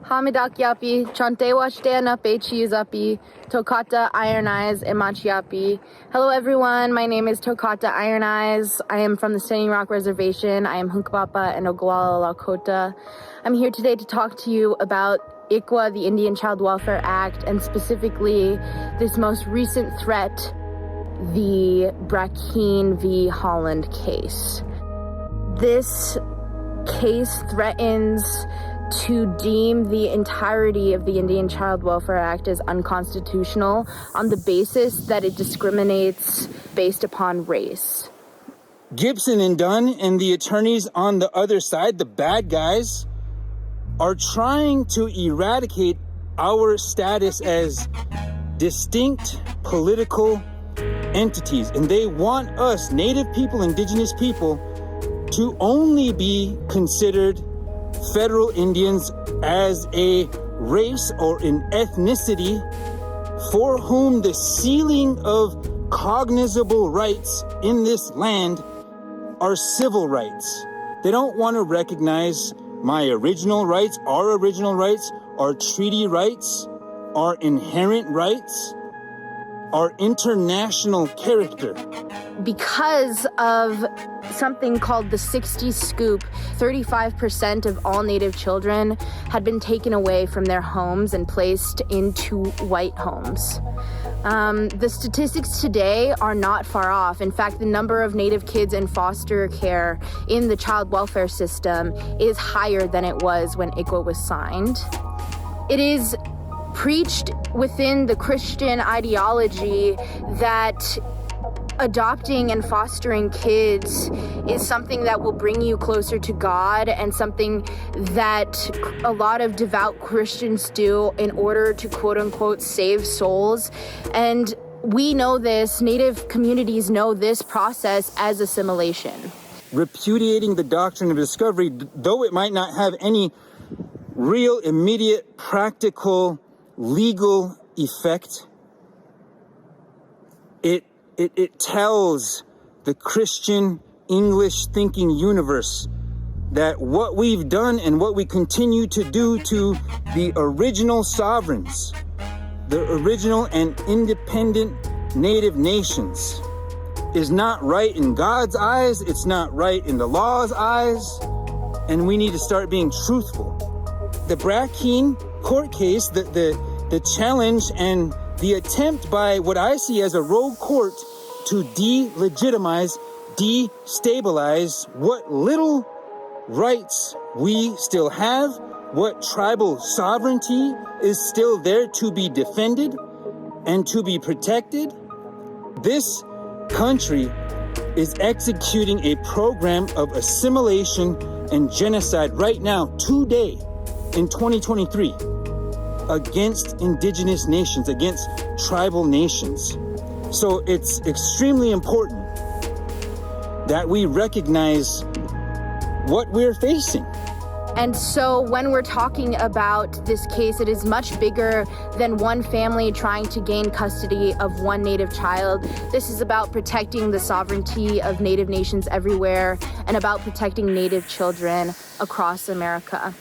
Hamidak Yapi, Chantewashtea Pechi Zapi, Tokata Iron Eyes, Imachiapi. Hello everyone, my name is Tokata Iron Eyes. I am from the Standing Rock Reservation. I am Hunkpapa and Oglala Lakota. I'm here today to talk to you about ICWA, the Indian Child Welfare Act, and specifically this most recent threat, the Brackeen v. Holland case. This case threatens to deem the entirety of the Indian Child Welfare Act as unconstitutional on the basis that it discriminates based upon race. Gibson and Dunn and the attorneys on the other side, the bad guys, are trying to eradicate our status as distinct political entities. And they want us, Native people, Indigenous people, to only be considered federal Indians as a race or an ethnicity for whom the ceiling of cognizable rights in this land are civil rights. They don't want to recognize my original rights, our treaty rights, our inherent rights, our international character. Because of something called the 60 Scoop, 35% of all Native children had been taken away from their homes and placed into white homes. The statistics today are not far off. In fact, the number of Native kids in foster care in the child welfare system is higher than it was when ICWA was signed. It is preached within the Christian ideology that adopting and fostering kids is something that will bring you closer to God and something that a lot of devout Christians do in order to quote unquote save souls. And we know this, Native communities know this process as assimilation. Repudiating the doctrine of discovery, though it might not have any real immediate practical legal effect, it tells the Christian English thinking universe that what we've done and what we continue to do to the original sovereigns, the original and independent Native nations, is not right in God's eyes, it's not right in the law's eyes, and we need to start being truthful. The Brackeen court case, the challenge and the attempt by what I see as a rogue court to delegitimize, destabilize what little rights we still have, what tribal sovereignty is still there to be defended and to be protected. This country is executing a program of assimilation and genocide right now, today, in 2023. Against indigenous nations, against tribal nations. So it's extremely important that we recognize what we're facing. And so when we're talking about this case, it is much bigger than one family trying to gain custody of one Native child. This is about protecting the sovereignty of Native nations everywhere and about protecting Native children across America.